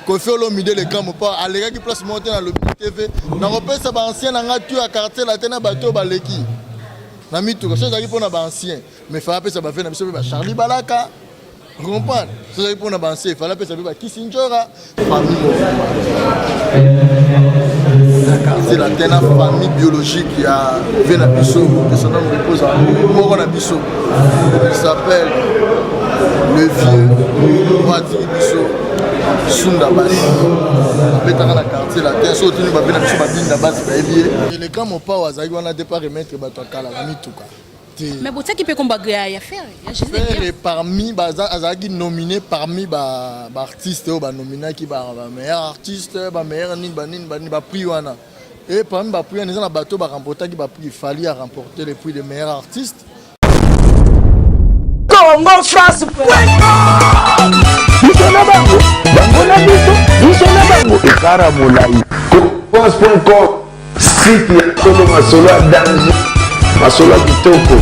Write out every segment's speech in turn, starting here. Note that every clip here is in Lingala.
Kofi Olomide le grand pas alega qui place monter dans le TV na repère ça ba ancien na tu à quartier la tena bateau baleki na mitu ko ça pour na ba ancien mais fa appeler ça ba faire na biso ba Charlie Balaka comprendre ça pour na ba ancien fa appeler ça ba Kisinjora famille c'est la tena famille biologique il y a Vena Bisso que son nom repose en mort na Bisso il s'appelle le vieux Wati Bisso Sunda Basi betaka na quartier la terre so tuni ba bena biso ba binda basi ba ebié les grands mon pas wazaki wana départ remettre bato kala la mituka mais botaki pe komba ya faire ya parmi baza azaki nominé parmi ba artiste o ba nominé ki ba meilleur artiste ba meilleur nini ba prix wana et parmi ba prix wana na bato ba remporter ki ba prix fallait remporter le prix de meilleur artiste Congo France Bango na biso na bango ekara molai France.com site ya solo masolo ya danger masolo ya kitoko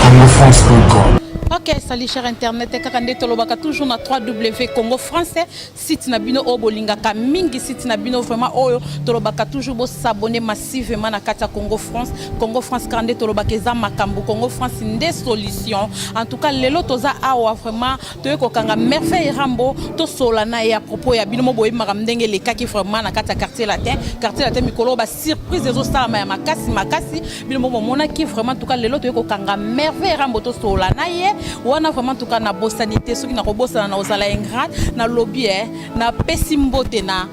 CongoFrance.com. Ok, salut cher internet, kakande tolobaka toujours na 3W Congo français, site na bino o bolingaka mingi site na bino vraiment oyo tolobaka toujours bo s'abonner massivement na kata Congo France kakande tolobaka eza makambu Congo France nde solution. En tout cas lelo toza awa vraiment toyeko kanga merveille rambo to solana ya propos ya bino mo boye makamdenge le kaki vraiment na kata quartier latin mikolo ba surprise ezo sala ya makasi bino mo mona ki vraiment en tout cas lelo toyeko kanga merveille rambo to solana ye wana vraiment tout cas na bosanité ceux qui na robosana na ozala ingrat na lobby na pesimbote na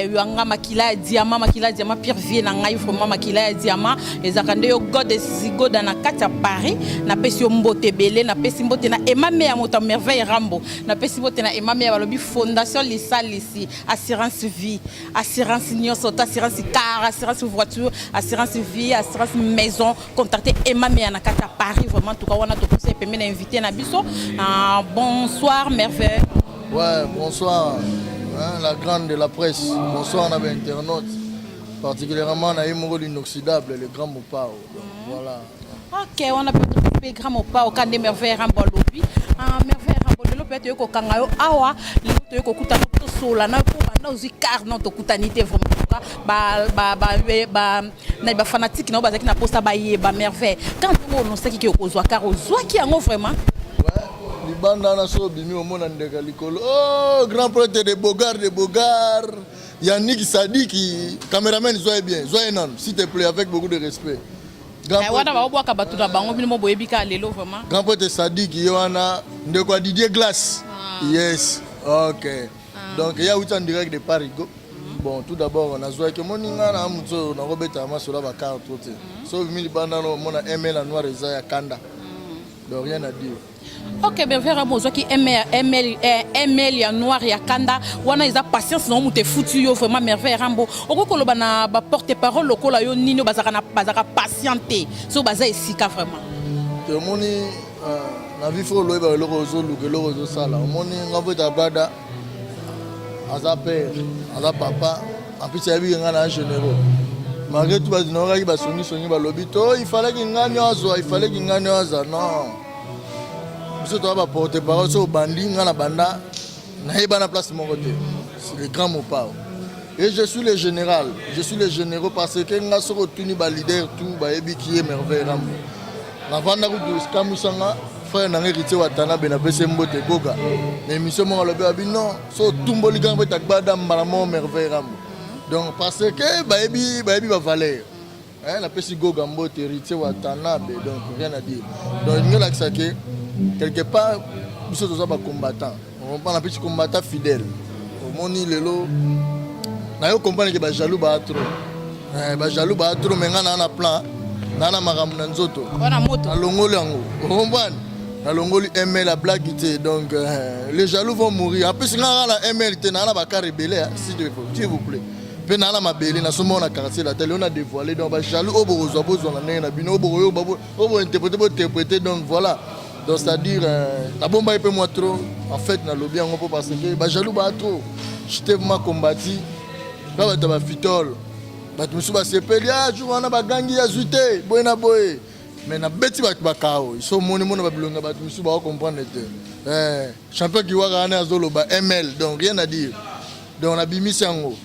yanga makila diamant pire vie na ngai vraiment makila ya diamant ezakande yo god zigoda na kata Paris na pesio mbote belé na pesimbote na emame ya moto merveille rambo na pesimbote na emame ya balobi fondation lisalisi assurance vie assurance nyoso assurance car assurance voiture assurance vie assurance maison contacter emame ya na kata Paris vraiment tout cas wana to conseil permet d'inviter na biso. Bonsoir merveille. Ouais, bonsoir hein, la grande de la presse. Bonsoir na internautes. Particulièrement na Imoro l'inoxydable le grand Mopao. Voilà. OK, on a peut-être grand Mopao quand des merveilles rambo lobby. Merveille rambo de l'opérateur ko kangayo awa le ko kuta to sola na ko na uzikar na to kutanité vraiment na ba fanatique na bazaki na posta ba yeba merveille quand on sait qui okozwa car ozwa ki yango vraiment ouais libanda na so bimi o mona ndeka likolo oh grand prote de Bogar Yannick Sadiki caméraman soyez bien soyez non s'il te plaît avec beaucoup de respect wana ba obwaka batu na bango bino mo boyebika lelo vraiment grand prote Sadiki yoana ndeko Didier Glace yes OK donc il y a en direct de Paris. Bon, tout d'abord, on a joué que mon inga na muto na robeta masolo ba carte tout. So mili banda no mona ML la noir ya kanda. Donc rien à dire. OK, bien vera mozo ki ML ya noir ya kanda wana isa patience no mute foutu yo vraiment merveille rambo. Okoko loba na ba porte-parole lokola yo nino bazaka patienter. So baza esika vraiment. Te moni na vie fo loeba lo rozo lukelo rozo sala. Moni ngabota bada Aza père, aza papa, en plus il y a un généraux. Malgré tout, il y a songi balobito, il fallait qu'il gagne il fallait qu'il gagne non. Monsieur toi va porter parole sur bandi, ngana banda, na yeba place mon côté. C'est le grand Mopao. Et je suis le général, parce que nga soko tuni ba leader tout ba yebi qui est merveille rambo. Na vanda ku kamusanga frère na hérité watana bena pesembote goga mais mission mo lobe abi non so tumboli gambe takbada malamo merveille rambo donc parce que baebi ba valeur hein la pesi goga mbote hérité watana be donc rien à dire donc ngela que quelque part biso toza ba combattant on prend la petit combattant fidèle au moni lelo na yo comprendre que ba jaloux ba trop mais ngana na plan nana makambo na nzoto wana moto alongoli yango comprendre alongoli ML la blague donc les jaloux vont mourir en plus ngana la ML te na ba ka rebelle s'il vous plaît pe na ma belé na somo na quartier la télé on a dévoilé donc ba jaloux obozo bozo na na bino obo interpréter donc voilà donc c'est à dire la bomba est peu moins trop en fait na lobby yango parce que ba jaloux ba trop j'étais vraiment combattu ba ba fitol ba tout ça sepeli jour on a ba gangi ya zuté boyna boy mais na beti ba bakao ils sont moni mona ba bilonga ba musu ba comprendre champion qui wa gana azoloba ML donc rien à dire donc on a bimisi yango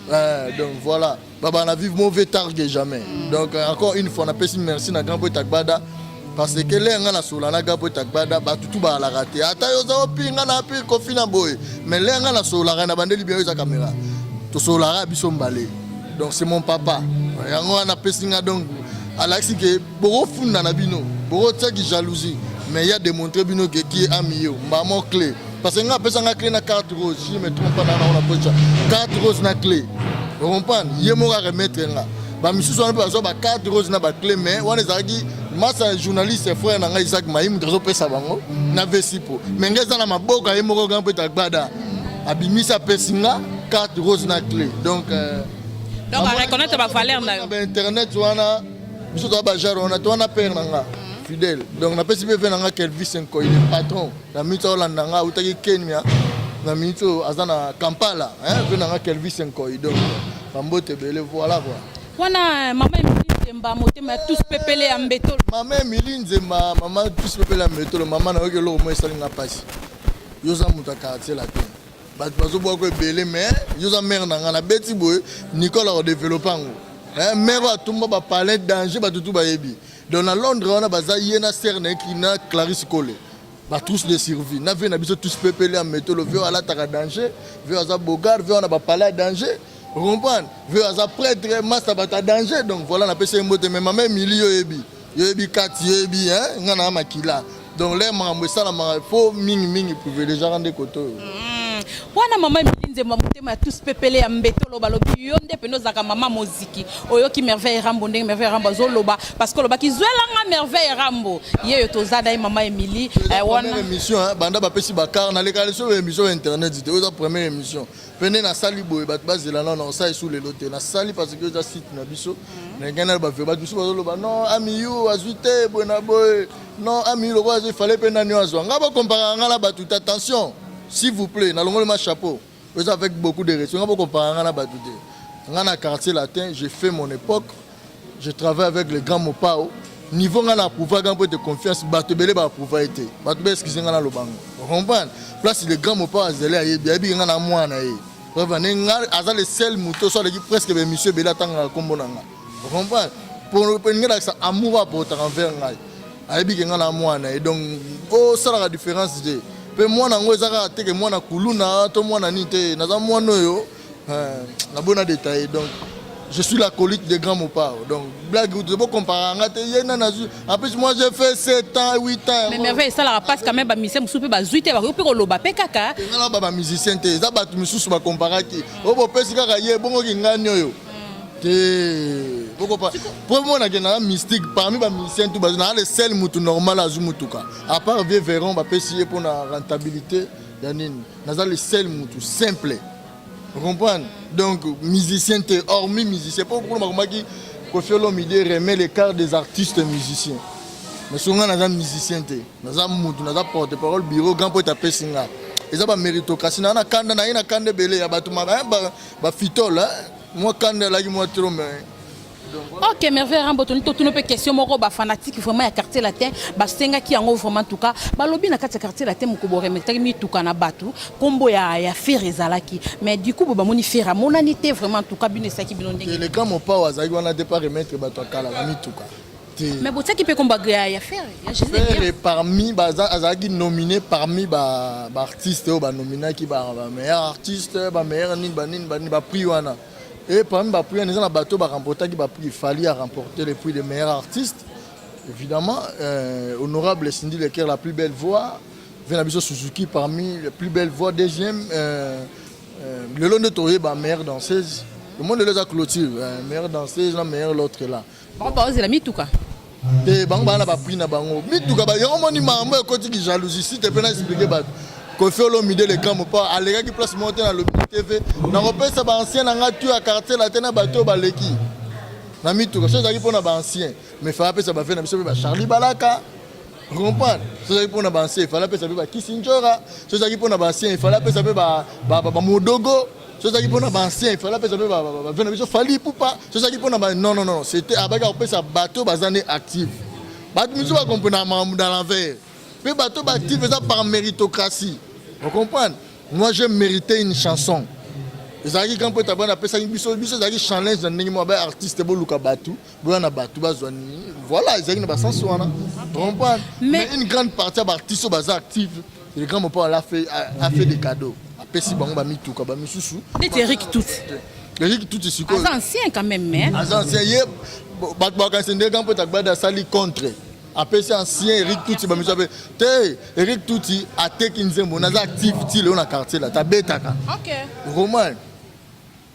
donc voilà baba na vivre mauvais tard que jamais donc encore une fois on appelle merci na grand boy Tagbada parce que les gens na sola na grand boy Tagbada ba tutu ba la raté ata yo za opinga na pi kofi na boy mais les gens na sola na bande libérer sa caméra to sola biso mbale donc c'est mon papa yango on appelle singa donc Alexis que boro funda na bino boro teki jalousie mais il y a démontré bino que qui est ami yo maman clé parce que nga pesa nga clé na carte rose si je me trompe pas na on pocha carte rose na clé vous comprenez yemo ga remettre nga ba misu so na ba so ba carte rose na ba clé mais on ezaki masa journaliste frère na nga Isaac Maïm trezo pesa bango na vesipo mais ngeza na maboka yemo ko gampe Tagbada abimisa pesinga carte rose na clé donc on reconnaître ba valeur na internet wana biso to ba jaro on a to na père nanga fidèle donc na pesi be venanga Kelvis Nkoy le patron na mito Holanda nga utaki Kenya na mito azana Kampala venanga Kelvis Nkoy donc bambote bele voilà quoi wana mama Nzemba motema tous pepele ya mbetolo mama Nzemba mama tous pepele ya mbetolo mama na okelo mo esalinga pasi yoza mutaka atela te bat bazo boa ko bele mais yoza mère nanga na beti boy Nicolas o développango mère a tumba ba parler danger ba tutu ba yebi donc à Londres on a baza yena cerne qui na Clarisse Cole ba tous de survie na ve na biso tous pepele en métolo veo ala taka danger veo aza bogar veo na ba parler danger vous comprenez veo aza prêtre master ba ta danger donc voilà na pese mbote mais maman milieu yebi kati yebi ngana makila donc les mambo ça la faut mingi privilégier rendre côté wana mama Nzemba motema tous pepele ya mbetolo balobi yo nde peno zaka mama moziki oyo ki merveille rambo ndenge merveille rambo zoloba parce que loba ki zwelanga merveille rambo yeyo tozada mama Emily wana émission banda ba pesi bakar na lekale so émission internet c'était oza première émission pene na sali boy bat bazela na ça sous les lotés na sali parce que oza site na biso na ngana ba fe ba biso bazoloba non ami yo azuite bona boy non ami lo quoi il fallait pena nyo azwa ngaba comparer ngala ba tout attention s'il vous plaît na longolo ma chapeau avec beaucoup de respect. Dans le quartier latin, j'ai fait mon époque. Je travaille avec les grands Mopao. Niveau de pouvoir de confiance, Batubele va pouvoir être. Batubele excusez moi le bango. Vous comprenez? Place les grands Mopao azela yebi yebi ngana mwana ye. Revenez ngal azal le seul moto sur l'équipe presque monsieur Bela tanga kombo nanga. Vous comprenez? Pour ngala ça amour pour ta envers ngai. Yebi ngana mwana et donc oh ça la différence de pe mwana ngo ezaka te ke mwana kuluna to mwana nite naza mwana yo na bona détail donc je suis l'acolyte des grands Mopao donc blague vous pouvez comparer ngate yena nazu en plus moi j'ai fait 7 ans 8 ans mais merveille ça la passe quand même ba musicien musupe ba zuite ba ko ko loba pe kaka ngala ba musicien te za ba mususu ba comparer ki obo pesi kaka ye bongo ki ngani yo pourquoi pas pour moi na mystique parmi les musiciens tout bazana le seul mutu normal azumutuka à part vieux verron ba pesier pour la rentabilité yanine naza le seul mutu simple vous comprenez donc musicien te hormis musicien pour moi qui Koffi Olomide remet l'écart des artistes musiciens mais souvent naza musicien te naza mutu naza porte-parole bureau grand pote apesinga eza ba méritocratie na kanda na ina kanda belé ya batuma ba fitol moi quand là moi trop mais ok merveille rambo toni to tuno pe question moko ba fanatique vraiment ya quartier latin ba senga ki yango vraiment en tout cas ba lobi na kati quartier latin moko bo remettre mi tuka na batu kombo ya faire ezalaki mais du coup ba moni faire monanité vraiment en tout cas bino saki bino ndenge les grands pas wazaki wana de pas remettre batu kala mi tuka mais botsa qui peut combat ya faire ya Jésus parmi baza azaki nominé parmi ba artiste ba nominé ki ba meilleur artiste ba meilleur nin ba prix wana. Et parmi les prix, nous avons bateau qui il fallait remporter le prix des meilleurs artistes. Évidemment, honorable Cindy Lecker, la plus belle voix. Venabiso Suzuki parmi les plus belles voix. Deuxième, le long de Toye, meilleure danseuse. Le monde les a clôturé. Meilleure danseuse, la meilleure l'autre là. Bon, c'est la mitouka. Et banga na ba prix na bango. Mitouka ba yo moni mambo e koti ki jalousie. Si te peux expliquer ba Koffi Olomide les grands Mopao alega ki place monter na lobby TV na repesa ba ancien na ngatu ya quartier la tena bato baleki na mituka chose aki pona ba ancien mais fa pesa ba fe na biso ba Charlie Balaka comprendre chose aki pona ba ancien fa pesa ba Kisinjora chose aki pona ba ancien fa pesa ba Modogo chose aki pona ba ancien fa pesa ba fe na biso Fali Pupa chose aki pona ba non c'était abaka pesa bato bazane active Bato va comprendre dans l'envers. Mais bateau actif ça par méritocratie. Vous comprenez? Moi j'ai mérité une chanson. Ezaki quand peut t'abonner après ça une biso ezaki challenge dans ningi mo ba artiste bo luka batu bo na batu bazwani voilà ezaki na basanso wana comprendre mais une grande partie des artistes baza actifs le grand mon père a fait des cadeaux après si bango ba mituka ba misusu Eric Touti c'est quoi ancien quand même mais ancien ye batu ba quand c'est quand peut t'abada sali contre après c'est ancien Eric Touti ba misusu te Eric Touti a teki nzembo na actif ti le na quartier là ta betaka OK Roman.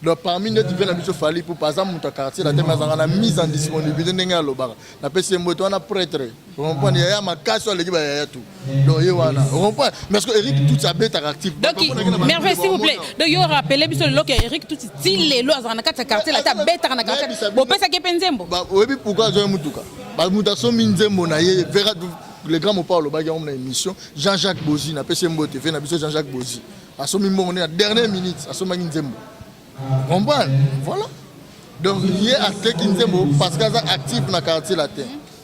Donc parmi nous, tu viens à Fali pour par exemple mon quartier, la thème a mise en disponibilité n'enga loba. La PC moto on a prêtre. Vous comprenez? Il y a ma casse sur l'équipe il y a tout. Donc il y a vous comprenez? Mais parce que Eric tout ça bête actif. Donc merveille s'il vous plaît. Donc il rappelé biso le Eric tout style les lois na kata quartier la ta bête na quartier. Bon pesa ke penzembo. Bah oui pourquoi je mutuka. Bah mutation minzembo na ye vera le grand mon parle ba on a émission Jean-Jacques Bozi na PC Mbote fait na biso Jean-Jacques Bozi. A somi mo on est à dernière minute a somi nzembo. Comprendre? Voilà. Donc, il y a actif parce qu'il est actif dans le quartier latin.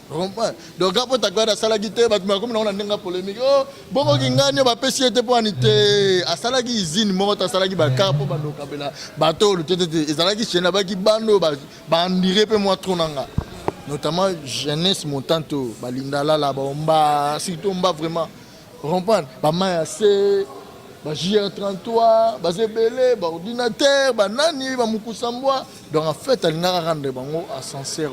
Comprendre? Donc, quand tu as la guité, on a une polémique. Oh, bon, il y a une péciété pour aniter. À la usine, moi, tu as la guité, pour bateau, les alagis, c'est là-bas qui bando, bandiré, peu moins trop nanga. Notamment, jeunesse montante, balindala, là, bomba, surtout, on va vraiment. Comprendre? Bama, c'est. JR33, Bazebele, ordinateur, Nani, Mukusambwa. Donc en fait, elle n'a pas rendu ascenseur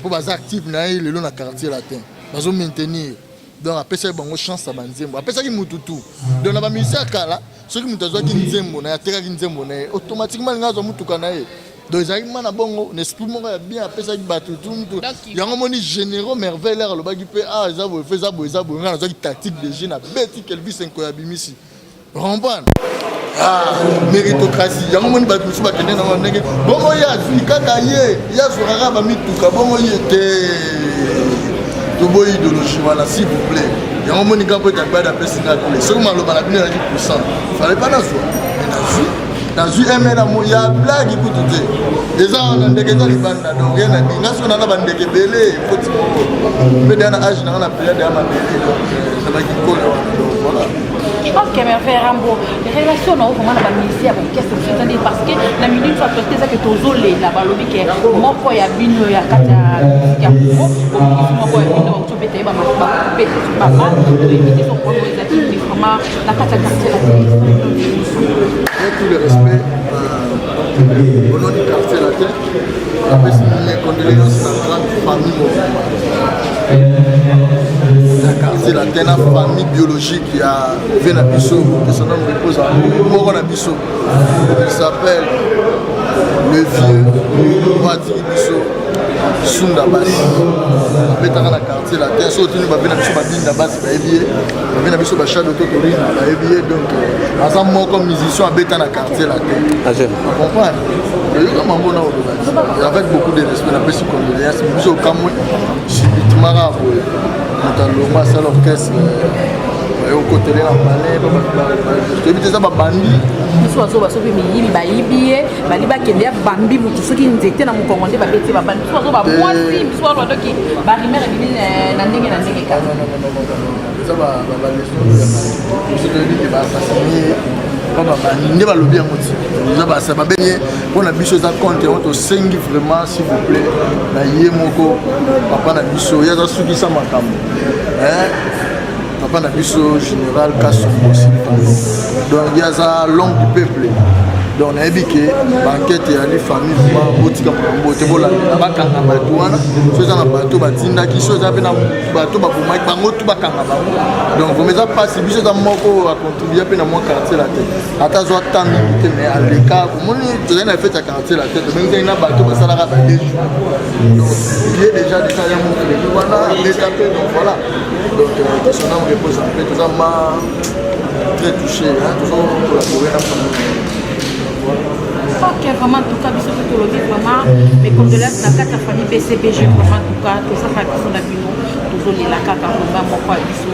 pour les actifs dans le quartier latin. Ils maintenir. Donc après ça, il y a une chance à Banzembo. Après ça, il y a tout. Donc la ministère Kala, ceux qui ont dit Nzembo, automatiquement, ils ont tout canal. Donc ils arrivent à bon, l'esprit bien après ça, ils battent tout. Il y a un moment généraux merveille là, le bagi peut ah, ils ont fait ça, ils ont fait tactique de génie, bête qu'elle vit 5 ans ici. Comprendre? Ah, méritocratie. Il y a un moment où il y a un moment où il y a un moment où il y a un moment où il y a un moment où il y a un moment idéologie, s'il vous plaît. Il y a un moment où il y a un moment où il y a un moment où il y a un moment où il y a un moment il ne fallait pas la dans une il y a une blague qui peut tout dire. Les gens ont des gens qui ont des gens qui ont des belés. Mais dans l'âge, on a pris des gens voilà. Ok, mais Rambo, les relations ont vraiment la ministère qu'est-ce que vous entendez parce que la minute soit peut ça que tozolé la balobi que moi quoi ya bino ya kata ya ko moi quoi bino to bete ba ma bete papa éviter son problème exactif vraiment la kata quartier avec tout le respect au nom du quartier latin après mes condoléances à la grande famille la quartier latin la famille biologique qui a Venabiso, que son nom repose en Moronabiso. Il s'appelle le vieux Ouadiri Biso Sunda Bassi. Il est dans la quartier la terre, sauf que nous avons Venabiso Babinda Bassi, Venabiso Bachad Autotorine, donc, ensemble, comme musicien, il est dans la quartier la terre. Vous comprenez? Avec beaucoup de respect, la personne condoléances, nous sommes au Cameroun, subitement, nous avons un orchestre. Au côté de la palais, je te dis ça, bandi. Nous sommes au Miyi, Baïbi, Baliba qui est Bambi, ceux qui nous étaient dans mon commandé, Babeti, Babandi, nous sommes au Moisi, nous sommes au qui, Barimé, Nanding et Nanding. Ça va, je te dis que va assassiner. Ne va le bien motiver. Ça va bien. On a bicho za compte, on te sengi vraiment, s'il vous plaît. Na yemoko, papa na bicho, ya za suki sa makambo. Papa Nabiso général Kassongo aussi. Donc il y a ça l'homme du peuple. Donc on a évoqué banquette et les familles botika bote bola bakanga batouana soza na bateau batinda ki soza pe na bateau ba pour mike bango tout bakanga ba. Donc vous mettez pas si biso za moko a contribuer pe na mon quartier la tête. Ata zo tangi mais à l'écart comment tu as fait ta quartier la tête même quand na bateau ba sala ba deux jours. Donc il est déjà ya mon frère. Voilà les appels donc voilà. Donc son nom repose en paix tout ça m'a très touché hein toujours collaborer dans famille. Ok, vraiment, en tout cas, bisous tout le monde, vraiment, mais comme de là, dans la famille BCBG, vraiment, en tout cas, tout ça, fait que la bino, toujours les lacs, quand on va, mon quoi, bisous.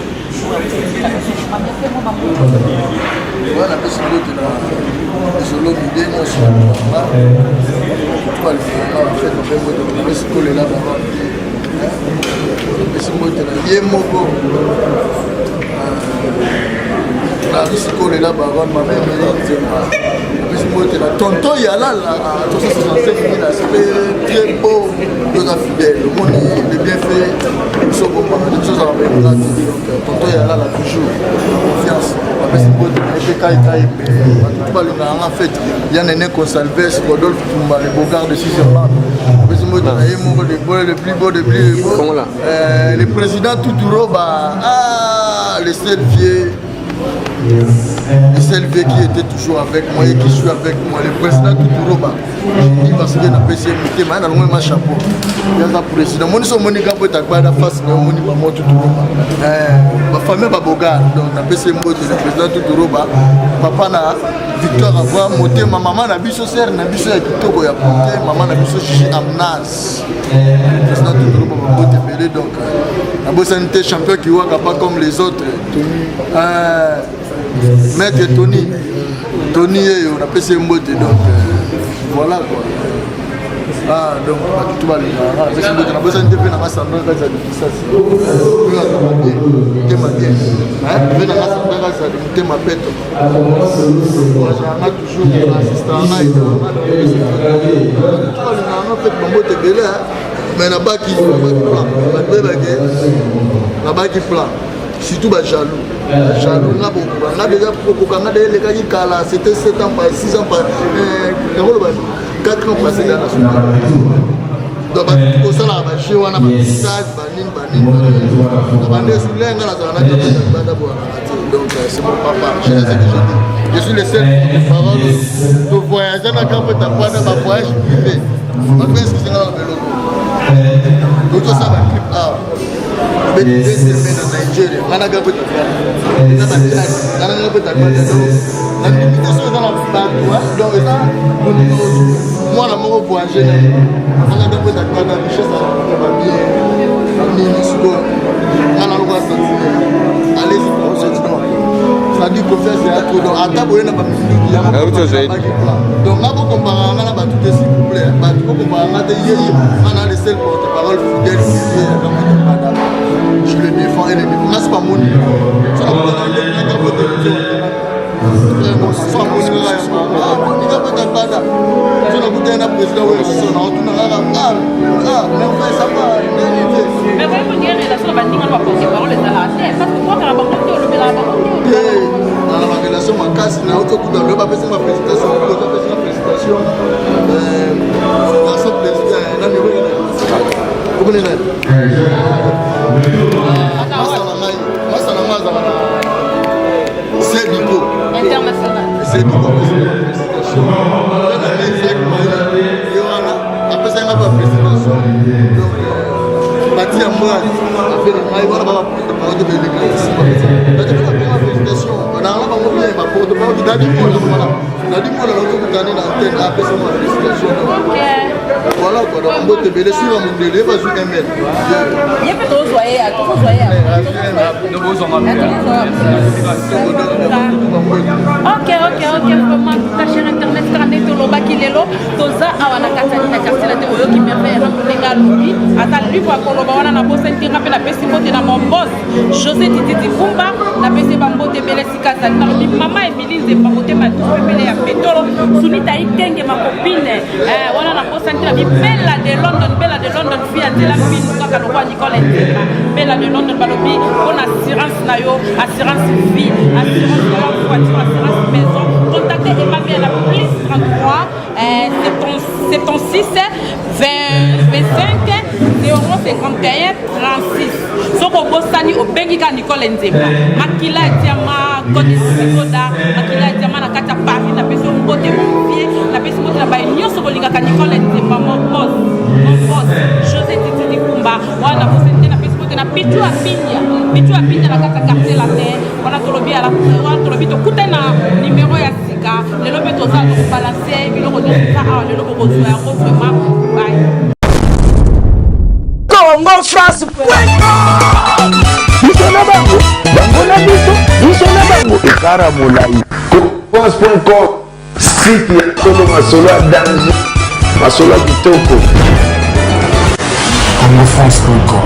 Voilà, parce que les solos d'idées, nous sommes en fait, on fait là-bas. napesi mbote na ye moko risikolela baron mamemeli nzemba napesi mbote na tonton yalala tosa 65 000 aspect très beau toza fidèle omoni le bien fait biso bombanga biso ozala bayekola te donc tonton yalala toujours confiance napesi mbote na ete kaikai bato balingaka nga fait ya nene consalves rodolphe tumba le bogard de Switzerland napesi mbote na ye moko le plus beau le président Tuturoba le seul vieux et celle qui était toujours avec moi et qui suit avec moi, le président Tuturoba. Je dis parce qu'il a passé le thème, il a un chapeau. Il y a un président. Moi, je suis Monica Botakbada face à Monica Tuturoba. Ma famille est Boga, donc il a passé le président Tuturoba. Papa n'a Victor Avoir, monté, ma maman n'a biso serre, n'a biso à Kitoko, il a porté, maman n'a biso chichi Amnas. Le président Tuturoba va voter belé, donc la bosse était champion qui voit pas comme les autres. Maître Tony, on a passé un mot donc voilà quoi. Ah donc tout va bien. C'est on a besoin de faire un assemblée de ça. Venez à l'assemblée de ma pète. Moi j'ai toujours assistant mais la bas qui plan. Surtout jaloux. Jaloux, on a déjà les gars c'était 7 ans, 6 ans, 4 ans passés dans la soirée. Donc, pour ça, on a un message, donc c'est mon papa, je suis le seul parole de voyager dans le camp de voyage privé. Je vais expliquer dans le logo. Donc, ça va clip là. Je vais te dire en Nigeria. Je vais te moi, je vais voyager. Ça dit que c'est trop donc à table on a pas donc là vous comparez on a pas tout s'il vous plaît bah tu comparer on a le seul porte-parole fidèle je le défends et le défends là c'est pas mon ça mais vraiment dire relation avec Bandinga va porter parole dans la tête parce que moi quand on dans la relation ma casse na auto coup dans le pas faire ma présentation dans son président là ne vous connaissez c'est Nico international c'est Nico après ça ma présentation donc Bati à moi, après le maïs, on va parler de l'église. La présentation, on a un peu de ma porte-parole, il a dit moi, il a dit moi, l'autre année, l'antenne, après ça, ma présentation. Voilà quoi, donc on doit te belé sur un délai, vas-y, ML. Il y a peut-être aux soyez, à tous soyez. Ok, vraiment, ta chère internet, Kandé Toloba Kilelo, Toza, Awana Katalina Castilla, qui me fait un lui, à ta lui pour Koloba, on a posé un tirapé la pesimote dans mon boss, José Titi Kumba, la pesi Bambote Belesika, maman Emilie, c'est Bambote Matou, Pépélé à Pétolo, Sunita Ikenge, ma copine, on a posé un tirapé, Bella de London, fille à la fille, nous, quand on voit Nicole, Bella de London, Balobi, bonne assurance, Nayo, assurance vie, assurance voiture, assurance maison, contactez Emmanuel à plus 33, 76, 25, 051, 36. Soko Bostani au Bengika Nicole Nzemba. Makila Tiama, Kodisikoda, Makila Tiama, la Kata Paris, la personne Bote Monfier, la personne de la Baïnion, Sobolika Nicole Nzemba, mon boss, José Titi Kumba, voilà, vous êtes la personne de la Pitu à Pinya, la Kata Quartier la terre, voilà, Tolobi à la Tolobi, to Koutena, numéro Yassika, le lobby total, donc balancer, le logo de ça, le logo de ça, vraiment, bye. Congo France Bisona bango na biso Bisona bango Ekara Molai France.com site ya solo masolo ya danger masolo ya kitoko congofrance.com.